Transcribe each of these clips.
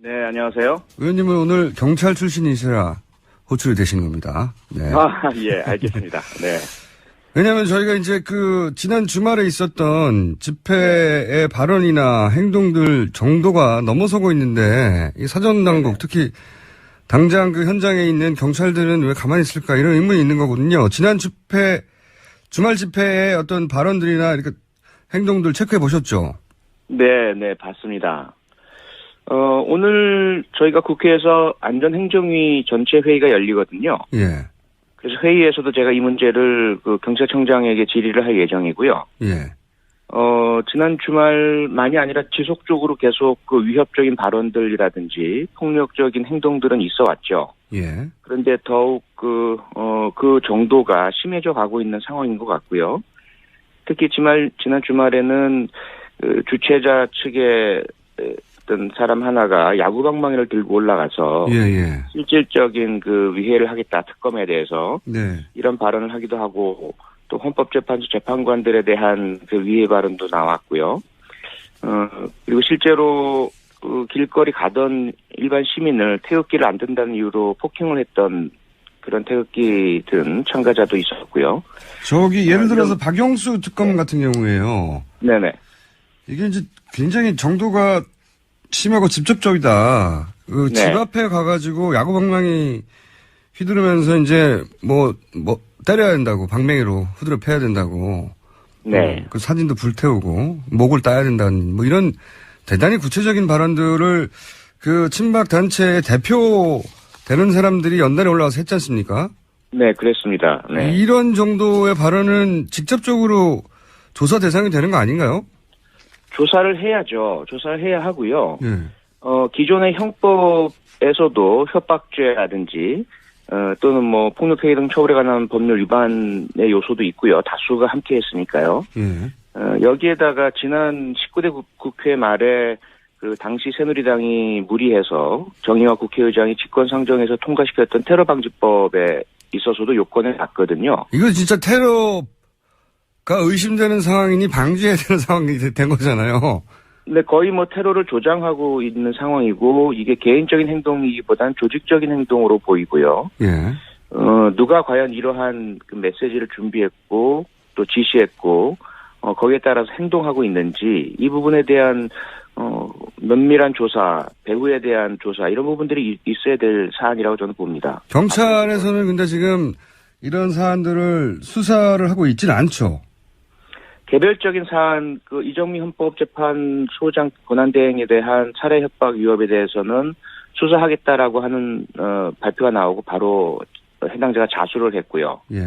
네, 안녕하세요. 의원님은 오늘 경찰 출신이시라 호출이 되신 겁니다. 네. 예, 알겠습니다. 네. 왜냐하면 저희가 이제 지난 주말에 있었던 집회의 발언이나 행동들 정도가 넘어서고 있는데, 이 사전당국, 특히 당장 현장에 있는 경찰들은 왜 가만히 있을까 이런 의문이 있는 거거든요. 지난 주말 집회의 어떤 발언들이나 이렇게 행동들 체크해 보셨죠? 네, 봤습니다. 오늘 저희가 국회에서 안전행정위 전체 회의가 열리거든요. 예. 그래서 회의에서도 제가 이 문제를 경찰청장에게 질의를 할 예정이고요. 예. 지난 주말만이 아니라 지속적으로 계속 위협적인 발언들이라든지 폭력적인 행동들은 있어 왔죠. 예. 그런데 더욱 그 정도가 심해져 가고 있는 상황인 것 같고요. 특히 지난 주말에는 주최자 측의 어떤 사람 하나가 야구방망이를 들고 올라가서 예. 실질적인 위해를 하겠다, 특검에 대해서 네. 이런 발언을 하기도 하고, 또 헌법재판소 재판관들에 대한 위해 발언도 나왔고요. 그리고 실제로 길거리 가던 일반 시민을 태극기를 안 든다는 이유로 폭행을 했던 그런 태극기 든 참가자도 있었고요. 예를 들어서 박영수 특검 같은 경우에요. 네네. 이게 이제 굉장히 정도가 심하고 직접적이다. 집 앞에 가가지고 야구방망이 휘두르면서 이제 때려야 된다고, 방망이로 후드려 패야 된다고. 네. 그 사진도 불태우고 목을 따야 된다는 이런 대단히 구체적인 발언들을 친박 단체의 대표 되는 사람들이 연단에 올라와서 했지 않습니까? 네, 그랬습니다. 네. 이런 정도의 발언은 직접적으로 조사 대상이 되는 거 아닌가요? 조사를 해야죠. 조사를 해야 하고요. 네. 기존의 형법에서도 협박죄라든지 또는 폭력행위 등 처벌에 관한 법률 위반의 요소도 있고요. 다수가 함께 했으니까요. 여기에다가 지난 19대 국회 말에 당시 새누리당이 무리해서 정의화 국회의장이 직권상정해서 통과시켰던 테러방지법에 있어서도 요건을 봤거든요. 이거 진짜 테러가 의심되는 상황이니 방지해야 되는 상황이 된 거잖아요. 네, 거의 테러를 조장하고 있는 상황이고, 이게 개인적인 행동이기보단 조직적인 행동으로 보이고요. 예. 누가 과연 이러한 메시지를 준비했고, 또 지시했고, 거기에 따라서 행동하고 있는지, 이 부분에 대한, 면밀한 조사, 배후에 대한 조사, 이런 부분들이 있어야 될 사안이라고 저는 봅니다. 경찰에서는 근데 지금 이런 사안들을 수사를 하고 있지는 않죠. 개별적인 사안, 이정미 헌법재판소장 권한대행에 대한 살해 협박 위협에 대해서는 수사하겠다라고 하는 발표가 나오고 바로 해당자가 자수를 했고요. 예.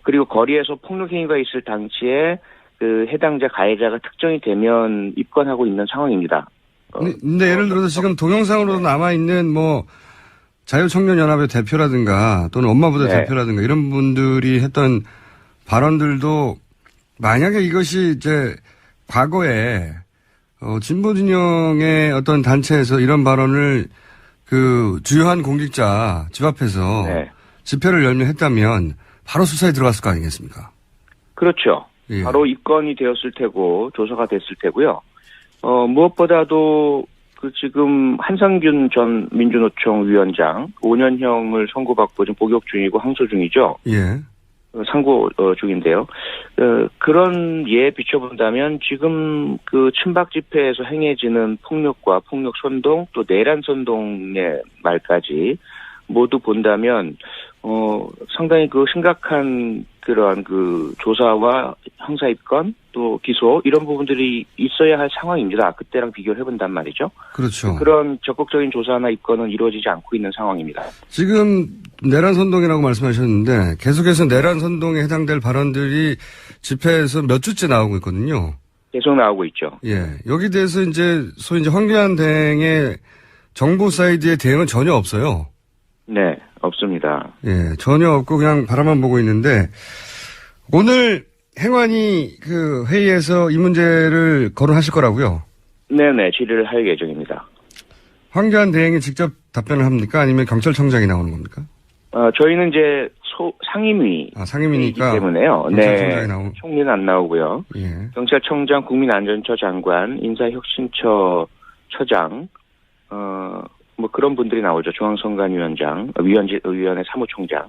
그리고 거리에서 폭력 행위가 있을 당시에 해당자 가해자가 특정이 되면 입건하고 있는 상황입니다. 근데 예를 들어서 지금 동영상으로 남아 있는 자유청년연합의 대표라든가 또는 엄마부대 대표라든가 이런 분들이 했던 발언들도 만약에 이것이 이제 과거에 진보 진영의 어떤 단체에서 이런 발언을 주요한 공직자 집 앞에서 집회를 열며 했다면 바로 수사에 들어갔을 거 아니겠습니까? 그렇죠. 예. 바로 입건이 되었을 테고 조사가 됐을 테고요. 무엇보다도 지금 한상균 전 민주노총 위원장 5년형을 선고받고 지금 복역 중이고 항소 중이죠. 예. 상고 중인데요. 그런 예에 비춰본다면 지금 친박 집회에서 행해지는 폭력과 폭력 선동 또 내란 선동의 말까지 모두 본다면 상당히 심각한 그러한 조사와 형사 입건 또 기소 이런 부분들이 있어야 할 상황입니다. 그때랑 비교를 해본단 말이죠. 그렇죠. 그런 적극적인 조사나 입건은 이루어지지 않고 있는 상황입니다. 지금 내란 선동이라고 말씀하셨는데 계속해서 내란 선동에 해당될 발언들이 집회에서 몇 주째 나오고 있거든요. 계속 나오고 있죠. 예. 여기 대해서 소위 황교안 대행의 정부 사이드의 대응은 전혀 없어요. 네, 없습니다. 예, 전혀 없고 그냥 바라만 보고 있는데 오늘 행안위 회의에서 이 문제를 거론하실 거라고요? 네네, 질의를 할 예정입니다. 황교안 대행이 직접 답변을 합니까? 아니면 경찰청장이 나오는 겁니까? 저희는 이제 상임위. 상임위니까. 때문에요. 경찰청장이 네. 총리는 안 나오고요. 예. 경찰청장, 국민안전처 장관, 인사혁신처 처장, 뭐 그런 분들이 나오죠. 중앙선관위원장, 위원회 사무총장.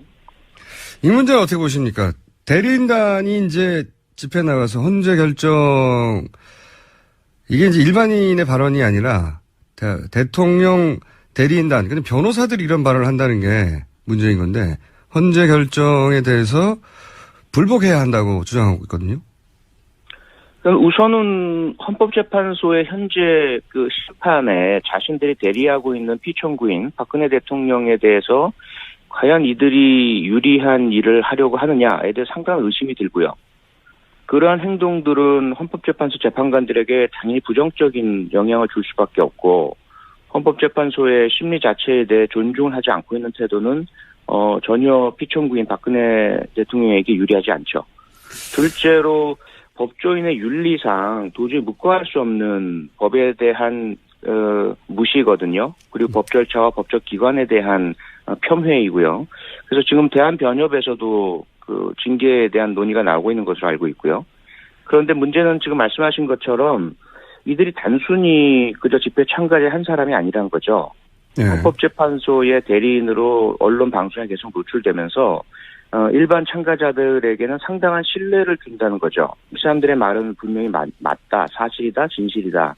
이 문제는 어떻게 보십니까? 대리인단이 이제 집회 나가서 헌재 결정, 이게 이제 일반인의 발언이 아니라 대통령 대리인단, 근데 변호사들이 이런 발언을 한다는 게 문제인 건데, 헌재 결정에 대해서 불복해야 한다고 주장하고 있거든요. 우선은 헌법재판소의 현재 그 심판에 자신들이 대리하고 있는 피청구인 박근혜 대통령에 대해서 과연 이들이 유리한 일을 하려고 하느냐에 대해 상당한 의심이 들고요. 그러한 행동들은 헌법재판소 재판관들에게 당연히 부정적인 영향을 줄 수밖에 없고, 헌법재판소의 심리 자체에 대해 존중을 하지 않고 있는 태도는 전혀 피청구인 박근혜 대통령에게 유리하지 않죠. 둘째로 법조인의 윤리상 도저히 묵과할 수 없는 법에 대한 무시거든요. 그리고 법 절차와 법적 기관에 대한 폄훼이고요. 그래서 지금 대한변협에서도 그 징계에 대한 논의가 나오고 있는 것으로 알고 있고요. 그런데 문제는 지금 말씀하신 것처럼 이들이 단순히 그저 집회 참가자 한 사람이 아니라는 거죠. 네. 헌법재판소의 대리인으로 언론 방송에 계속 노출되면서 일반 참가자들에게는 상당한 신뢰를 준다는 거죠. 이 사람들의 말은 분명히 맞다, 사실이다, 진실이다.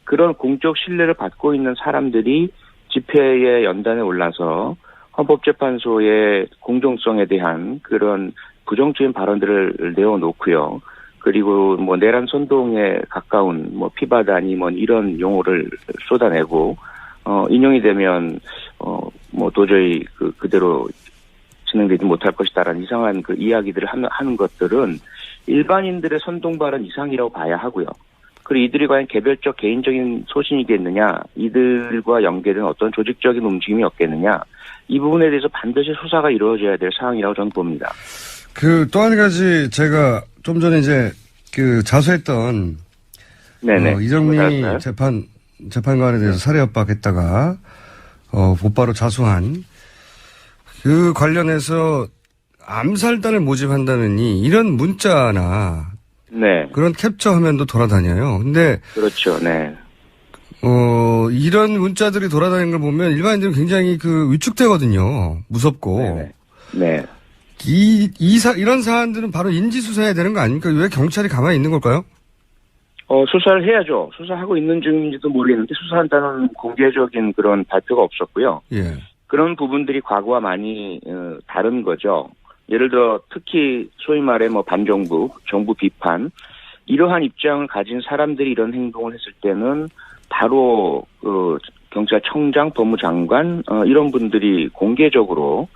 그런 공적 신뢰를 받고 있는 사람들이 집회의 연단에 올라서 헌법재판소의 공정성에 대한 그런 부정적인 발언들을 내어놓고요. 그리고 뭐 내란 선동에 가까운 뭐 피바다니 뭐 이런 용어를 쏟아내고 인용이 되면 뭐 도저히 그대로 진행되지 못할 것이다라는 이상한 그 이야기들을 하는 것들은 일반인들의 선동 발언 이상이라고 봐야 하고요. 그리고 이들이 과연 개별적 개인적인 소신이겠느냐, 이들과 연계된 어떤 조직적인 움직임이 없겠느냐, 이 부분에 대해서 반드시 수사가 이루어져야 될 사항이라고 저는 봅니다. 또 한 가지 제가 좀 전에 이제 자수했던 이정미 재판관에 대해서 살해 협박했다가 곧바로 자수한 그 관련해서 암살단을 모집한다느니 이런 문자나 그런 캡처 화면도 돌아다녀요. 근데 그렇죠. 네. 이런 문자들이 돌아다니는 걸 보면 일반인들은 굉장히 위축되거든요. 무섭고. 네. 이런 사안들은 바로 인지수사해야 되는 거 아닙니까? 왜 경찰이 가만히 있는 걸까요? 수사를 해야죠. 수사하고 있는 중인지도 모르겠는데 수사한다는 공개적인 그런 발표가 없었고요. 예. 그런 부분들이 과거와 많이 다른 거죠. 예를 들어 특히 소위 말해 반정부, 정부 비판 이러한 입장을 가진 사람들이 이런 행동을 했을 때는 바로 경찰청장, 법무장관 이런 분들이 공개적으로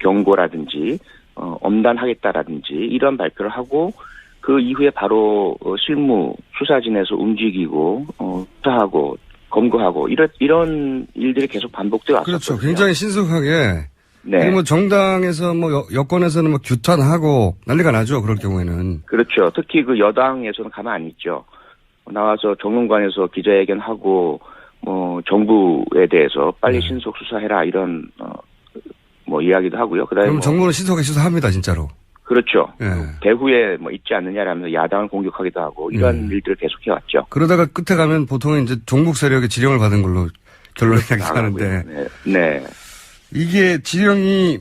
경고라든지 엄단하겠다라든지 이런 발표를 하고 그 이후에 바로 실무 수사진에서 움직이고 수사하고 검거하고 이런 일들이 계속 반복되어 왔었거든요. 그렇죠. 굉장히 신속하게. 네. 그리고 정당에서 여권에서는 규탄하고 난리가 나죠. 그럴 경우에는. 그렇죠. 특히 여당에서는 가만 안 있죠. 나와서 정론관에서 기자회견하고 정부에 대해서 빨리 신속 수사해라 이런 이야기도 하고요. 그다음에 그럼 정부는 신속하게 수사합니다, 진짜로. 그렇죠. 예. 배후에 있지 않느냐라면서 야당을 공격하기도 하고 이런 일들을 계속해 왔죠. 그러다가 끝에 가면 보통은 이제 종북 세력의 지령을 받은 걸로 결론이 나가는데. 네. 이게 지령이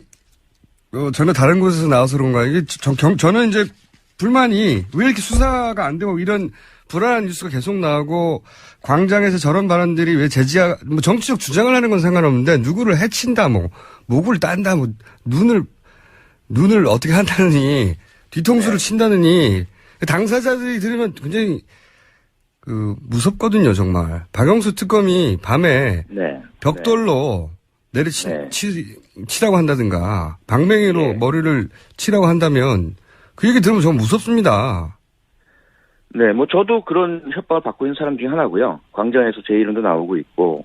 전혀 다른 곳에서 나와서 그런가. 이게 저는 이제 불만이 왜 이렇게 수사가 안 되고 이런 불안한 뉴스가 계속 나오고 광장에서 저런 발언들이 왜 정치적 주장을 하는 건 상관없는데 누구를 해친다, 목을 딴다, 눈을 어떻게 한다느니, 뒤통수를 친다느니, 당사자들이 들으면 굉장히, 무섭거든요, 정말. 박영수 특검이 밤에 벽돌로 치라고 한다든가, 방맹이로 머리를 치라고 한다면, 그 얘기 들으면 정말 무섭습니다. 네, 저도 그런 협박을 받고 있는 사람 중에 하나고요. 광장에서 제 이름도 나오고 있고,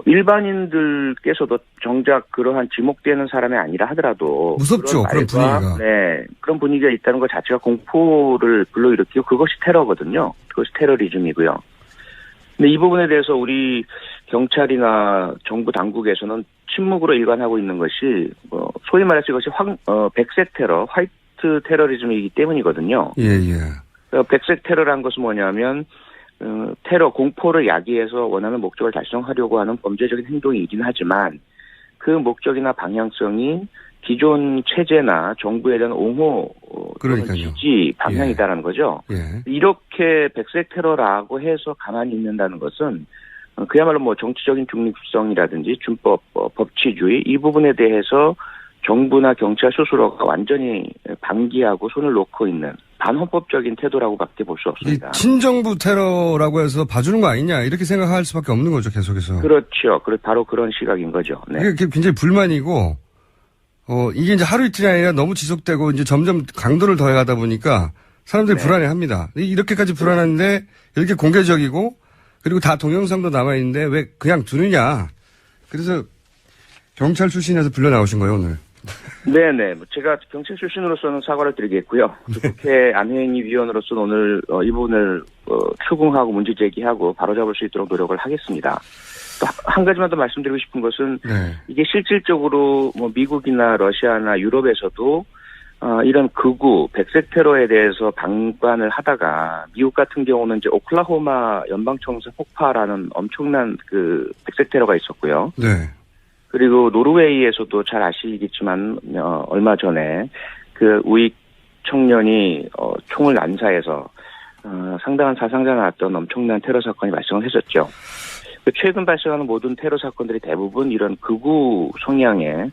일반인들께서도 정작 그러한 지목되는 사람이 아니라 하더라도 무섭죠. 그런 분위기가. 네, 그런 분위기가 있다는 것 자체가 공포를 불러일으키고 그것이 테러거든요. 그것이 테러리즘이고요. 근데 이 부분에 대해서 우리 경찰이나 정부 당국에서는 침묵으로 일관하고 있는 것이 소위 말해서 이것이 백색 테러, 화이트 테러리즘이기 때문이거든요. 예. 백색 테러란 것은 뭐냐면 테러 공포를 야기해서 원하는 목적을 달성하려고 하는 범죄적인 행동이긴 하지만 그 목적이나 방향성이 기존 체제나 정부에 대한 옹호 또는 지지 방향이다라는 거죠. 이렇게 백색 테러라고 해서 가만히 있는다는 것은 그야말로 뭐 정치적인 중립성이라든지 준법, 법치주의 이 부분에 대해서 정부나 경찰 스스로가 완전히 방기하고 손을 놓고 있는 반헌법적인 태도라고밖에 볼 수 없습니다. 친정부 테러라고 해서 봐주는 거 아니냐 이렇게 생각할 수밖에 없는 거죠, 계속해서. 그렇죠. 바로 그런 시각인 거죠. 네. 이게 굉장히 불만이고 이게 이제 하루 이틀이 아니라 너무 지속되고 이제 점점 강도를 더해가다 보니까 사람들이 불안해합니다. 이렇게까지 불안한데 이렇게 공개적이고 그리고 다 동영상도 남아있는데 왜 그냥 두느냐. 그래서 경찰 출신에서 불려 나오신 거예요, 오늘. 네네. 제가 경찰 출신으로서는 사과를 드리겠고요. 국회 안회행위위원으로서는 오늘 이 부분을 추궁하고 문제 제기하고 바로잡을 수 있도록 노력을 하겠습니다. 또 한 가지만 더 말씀드리고 싶은 것은 이게 실질적으로 뭐 미국이나 러시아나 유럽에서도 이런 극우 백색 테러에 대해서 방관을 하다가 미국 같은 경우는 이제 오클라호마 연방청사 폭파라는 엄청난 그 백색 테러가 있었고요. 네. 그리고 노르웨이에서도 잘 아시겠지만 얼마 전에 그 우익 청년이 총을 난사해서 상당한 사상자 나왔던 엄청난 테러 사건이 발생을 했었죠. 최근 발생하는 모든 테러 사건들이 대부분 이런 극우 성향의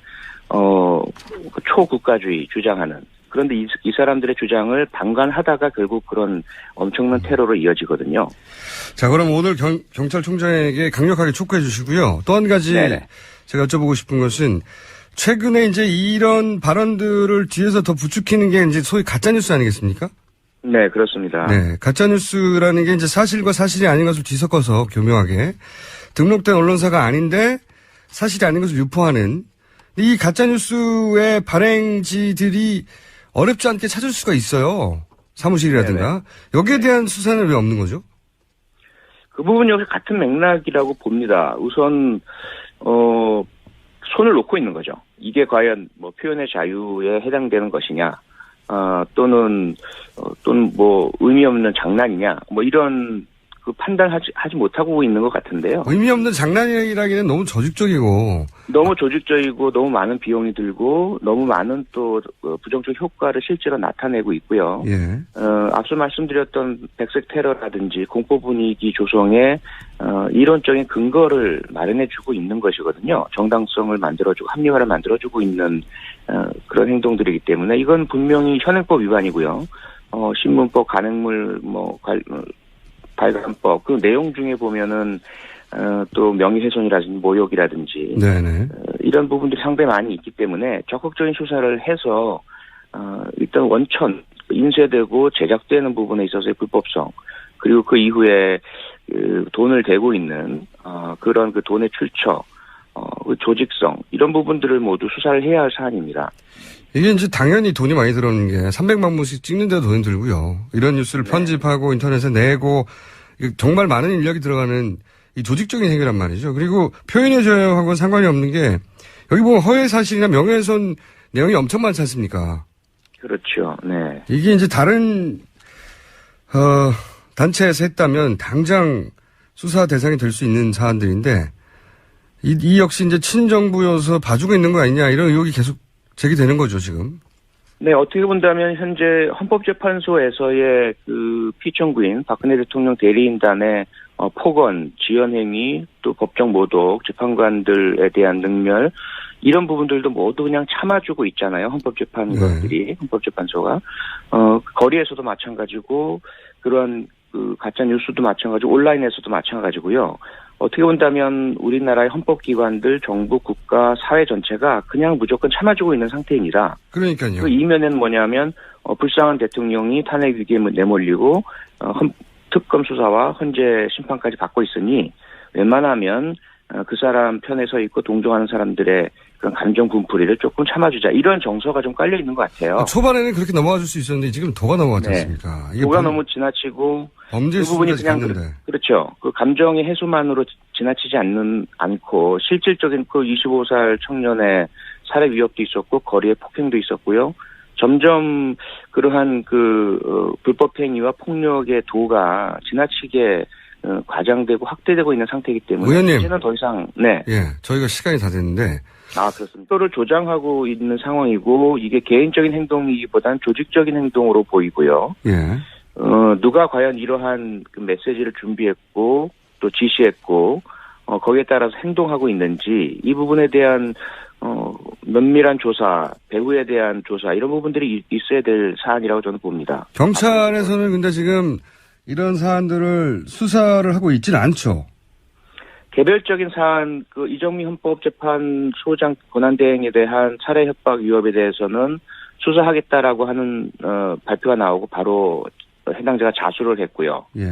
초국가주의 주장하는 그런데 이 사람들의 주장을 방관하다가 결국 그런 엄청난 테러로 이어지거든요. 자, 그럼 오늘 경찰총장에게 강력하게 촉구해 주시고요. 또 한 가지 네네. 제가 여쭤보고 싶은 것은 최근에 이제 이런 발언들을 뒤에서 더 부추기는 게 이제 소위 가짜뉴스 아니겠습니까? 네, 그렇습니다. 네, 가짜뉴스라는 게 이제 사실과 사실이 아닌 것을 뒤섞어서 교묘하게 등록된 언론사가 아닌데 사실이 아닌 것을 유포하는 이 가짜뉴스의 발행지들이 어렵지 않게 찾을 수가 있어요. 사무실이라든가. 네네. 여기에 대한 수사는 왜 없는 거죠? 그 부분이 역시 같은 맥락이라고 봅니다. 우선 손을 놓고 있는 거죠. 이게 과연 뭐 표현의 자유에 해당되는 것이냐, 또는 뭐 의미 없는 장난이냐, 뭐 이런 그 판단하지 못하고 있는 것 같은데요. 의미 없는 장난이라기는 너무 조직적이고. 너무 조직적이고 너무 많은 비용이 들고 너무 많은 또 부정적 효과를 실제로 나타내고 있고요. 예. 앞서 말씀드렸던 백색 테러라든지 공포 분위기 조성에 이론적인 근거를 마련해주고 있는 것이거든요. 정당성을 만들어주고 합리화를 만들어주고 있는 그런 행동들이기 때문에 이건 분명히 현행법 위반이고요. 신문법, 간행물, 발간법 그 내용 중에 보면은 또 명예훼손이라든지 모욕이라든지 이런 부분들이 상당히 많이 있기 때문에 적극적인 수사를 해서 일단 원천 인쇄되고 제작되는 부분에 있어서의 불법성 그리고 그 이후에 돈을 대고 있는 그런 그 돈의 출처 그 조직성 이런 부분들을 모두 수사를 해야 할 사안입니다. 이게 이제 당연히 돈이 많이 들어오는 게 300만 부씩 찍는데도 돈이 들고요. 이런 뉴스를 편집하고 인터넷에 내고 정말 많은 인력이 들어가는 이 조직적인 행위란 말이죠. 그리고 표현의 자유하고는 상관이 없는 게 여기 보면 허위 사실이나 명예훼손 내용이 엄청 많지 않습니까? 그렇죠. 네. 이게 이제 다른 단체에서 했다면 당장 수사 대상이 될 수 있는 사안들인데 이 역시 이제 친정부여서 봐주고 있는 거 아니냐 이런 의혹이 계속 제기되는 거죠, 지금. 네, 어떻게 본다면 현재 헌법재판소에서의 그 피청구인 박근혜 대통령 대리인단의 폭언, 지연행위, 또 법정 모독, 재판관들에 대한 능멸 이런 부분들도 모두 그냥 참아주고 있잖아요. 헌법재판관들이, 헌법재판소가. 거리에서도 마찬가지고 그런 그 가짜 뉴스도 마찬가지고 온라인에서도 마찬가지고요. 어떻게 본다면 우리나라의 헌법기관들, 정부, 국가, 사회 전체가 그냥 무조건 참아주고 있는 상태입니다. 그러니까요. 그 이면에는 뭐냐면 불쌍한 대통령이 탄핵 위기에 내몰리고 특검 수사와 헌재 심판까지 받고 있으니 웬만하면 그 사람 편에 서 있고 동조하는 사람들의 그런 감정 분풀이를 조금 참아주자. 이런 정서가 좀 깔려 있는 것 같아요. 초반에는 그렇게 넘어가 줄 수 있었는데 지금 도가 넘어갔지 않습니까? 이게 도가 너무 지나치고 범죄 부분이 그냥 그렇죠. 그 감정의 해소만으로 지나치지 않고 실질적인 그 25살 청년의 살해 위협도 있었고 거리에 폭행도 있었고요. 점점 그러한 불법 행위와 폭력의 도가 지나치게 과장되고 확대되고 있는 상태이기 때문에 의원님, 이제는 더 이상 네. 예, 저희가 시간이 다 됐는데. 그렇습니다. 서로를 조장하고 있는 상황이고 이게 개인적인 행동이기보다는 조직적인 행동으로 보이고요. 예. 누가 과연 이러한 그 메시지를 준비했고 또 지시했고 거기에 따라서 행동하고 있는지 이 부분에 대한 면밀한 조사, 배후에 대한 조사 이런 부분들이 있어야 될 사안이라고 저는 봅니다. 경찰에서는 근데 지금 이런 사안들을 수사를 하고 있지는 않죠. 개별적인 사안, 이정미 헌법재판소장 권한대행에 대한 살해 협박 위협에 대해서는 수사하겠다라고 하는 발표가 나오고 바로 해당자가 자수를 했고요. 예.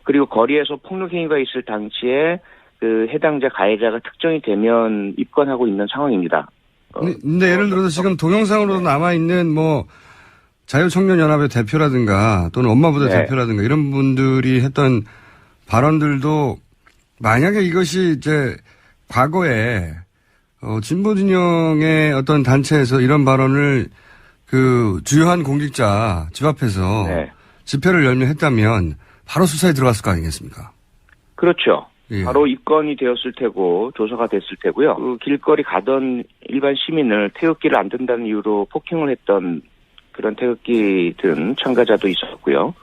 그리고 거리에서 폭력 행위가 있을 당시에 그 해당자 가해자가 특정이 되면 입건하고 있는 상황입니다. 근데 예를 들어서 지금 동영상으로 남아있는 자유청년연합의 대표라든가 또는 엄마부대 대표라든가 이런 분들이 했던 발언들도 만약에 이것이 이제 과거에 진보 진영의 어떤 단체에서 이런 발언을 주요한 공직자 집 앞에서 집회를 열며 했다면 바로 수사에 들어갔을 거 아니겠습니까? 그렇죠. 예. 바로 입건이 되었을 테고 조사가 됐을 테고요. 길거리 가던 일반 시민을 태극기를 안 든다는 이유로 폭행을 했던 그런 태극기 든 참가자도 있었고요.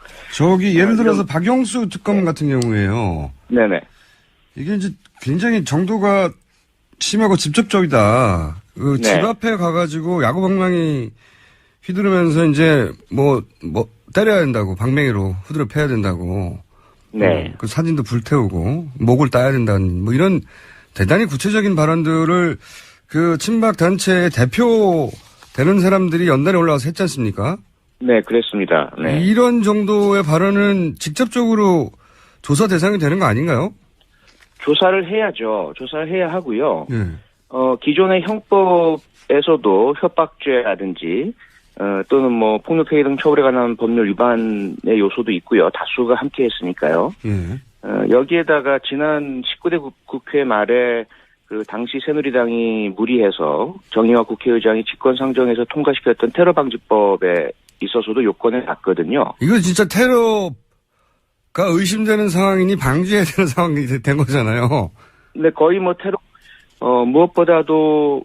예를 들어서 박영수 특검 같은 경우에요. 네네. 이게 이제 굉장히 정도가 심하고 직접적이다. 집 앞에 가가지고 야구방망이 휘두르면서 이제 때려야 된다고, 방맹이로 후드려 패야 된다고. 네. 그 사진도 불태우고, 목을 따야 된다는, 이런 대단히 구체적인 발언들을 친박 단체의 대표 되는 사람들이 연단에 올라와서 했지 않습니까? 네, 그랬습니다. 네. 이런 정도의 발언은 직접적으로 조사 대상이 되는 거 아닌가요? 조사를 해야죠. 조사를 해야 하고요. 네. 기존의 형법에서도 협박죄라든지, 또는 폭력행위 등 처벌에 관한 법률 위반의 요소도 있고요. 다수가 함께 했으니까요. 여기에다가 지난 19대 국회 말에 당시 새누리당이 무리해서 정의화 국회의장이 직권상정해서 통과시켰던 테러방지법에 있어서도 요건을 갔거든요. 이거 진짜 테러가 의심되는 상황이니 방지해야 되는 상황이 된 거잖아요. 네, 거의 테러, 무엇보다도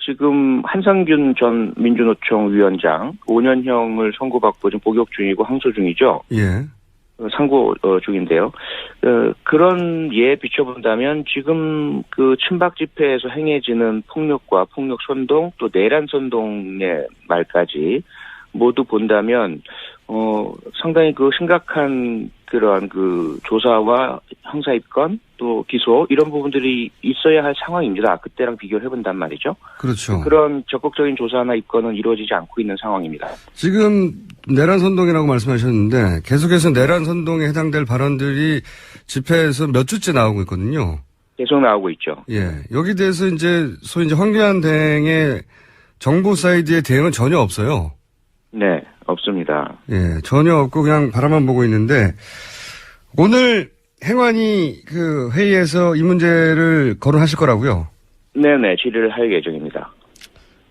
지금 한상균 전 민주노총 위원장 5년형을 선고받고 지금 복역 중이고 항소 중이죠. 예. 상고 중인데요. 그런 예에 비춰본다면 지금 친박 집회에서 행해지는 폭력과 폭력 선동 또 내란 선동의 말까지 모두 본다면 상당히 심각한 그러한 조사와 형사 입건 또 기소 이런 부분들이 있어야 할 상황입니다. 그때랑 비교를 해본단 말이죠. 그렇죠. 그런 적극적인 조사나 입건은 이루어지지 않고 있는 상황입니다. 지금 내란 선동이라고 말씀하셨는데 계속해서 내란 선동에 해당될 발언들이 집회에서 몇 주째 나오고 있거든요. 계속 나오고 있죠. 예. 여기 대해서 소위 황교안 대행의 정부 사이드의 대응은 전혀 없어요. 네, 없습니다. 예, 전혀 없고 그냥 바라만 보고 있는데 오늘 행안위 회의에서 이 문제를 거론하실 거라고요? 네네, 질의를 할 예정입니다.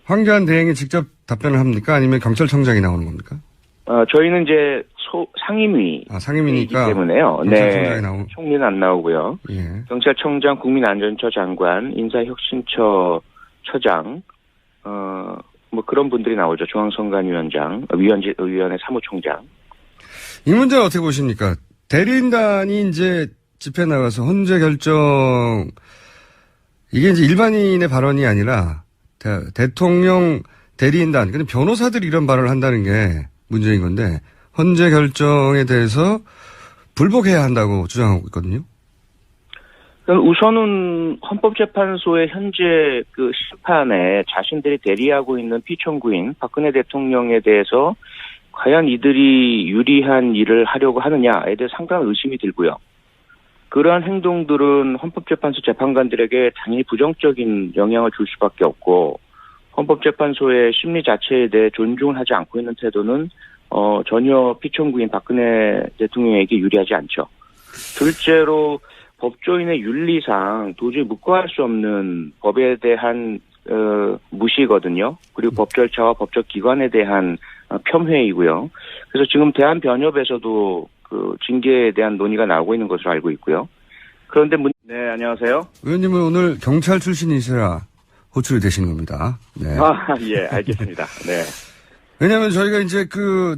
황교안 대행이 직접 답변을 합니까? 아니면 경찰청장이 나오는 겁니까? 저희는 이제 상임위. 상임위니까. 때문에요. 경찰청장이 네. 총리는 안 나오고요. 예. 경찰청장, 국민안전처 장관, 인사혁신처 처장, 그런 분들이 나오죠. 중앙선관위원장, 위원회 사무총장. 이 문제는 어떻게 보십니까? 대리인단이 이제 집회 나가서 헌재 결정, 이게 이제 일반인의 발언이 아니라 대통령 대리인단, 근데 변호사들이 이런 발언을 한다는 게 문제인 건데, 헌재 결정에 대해서 불복해야 한다고 주장하고 있거든요. 우선은 헌법재판소의 현재 심판에 자신들이 대리하고 있는 피청구인 박근혜 대통령에 대해서 과연 이들이 유리한 일을 하려고 하느냐에 대해 상당한 의심이 들고요. 그러한 행동들은 헌법재판소 재판관들에게 당연히 부정적인 영향을 줄 수밖에 없고 헌법재판소의 심리 자체에 대해 존중을 하지 않고 있는 태도는 전혀 피청구인 박근혜 대통령에게 유리하지 않죠. 둘째로 법조인의 윤리상 도저히 묵과할 수 없는 법에 대한 무시거든요. 그리고 법 절차와 법적 기관에 대한 폄훼이고요. 그래서 지금 대한변협에서도 그 징계에 대한 논의가 나오고 있는 것으로 알고 있고요. 그런데 네, 안녕하세요. 의원님은 오늘 경찰 출신이시라 호출이 되시는 겁니다. 네. 예, 알겠습니다. 네. 왜냐하면 저희가 이제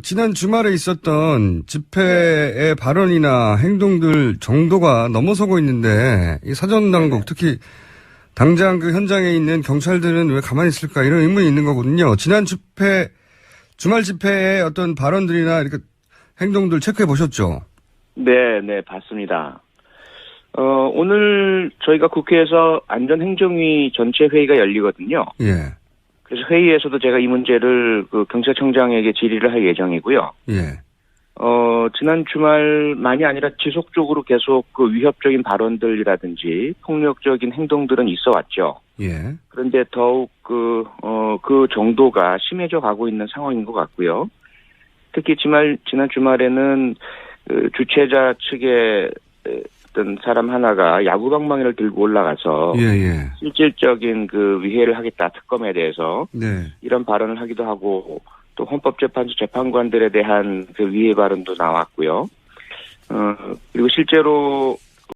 지난 주말에 있었던 집회의 발언이나 행동들 정도가 넘어서고 있는데, 이 사전당국, 특히 당장 그 현장에 있는 경찰들은 왜 가만히 있을까 이런 의문이 있는 거거든요. 지난 주말 집회의 어떤 발언들이나 이렇게 행동들 체크해 보셨죠? 네, 봤습니다. 오늘 저희가 국회에서 안전행정위 전체 회의가 열리거든요. 예. 그래서 회의에서도 제가 이 문제를 경찰청장에게 질의를 할 예정이고요. 예. 지난 주말만이 아니라 지속적으로 계속 위협적인 발언들이라든지 폭력적인 행동들은 있어 왔죠. 예. 그런데 더욱 그 정도가 심해져 가고 있는 상황인 것 같고요. 특히 지난 주말에는 주최자 측의 어떤 사람 하나가 야구방망이를 들고 올라가서 실질적인 위해를 하겠다 특검에 대해서 이런 발언을 하기도 하고 또 헌법재판소 재판관들에 대한 위해 발언도 나왔고요. 그리고 실제로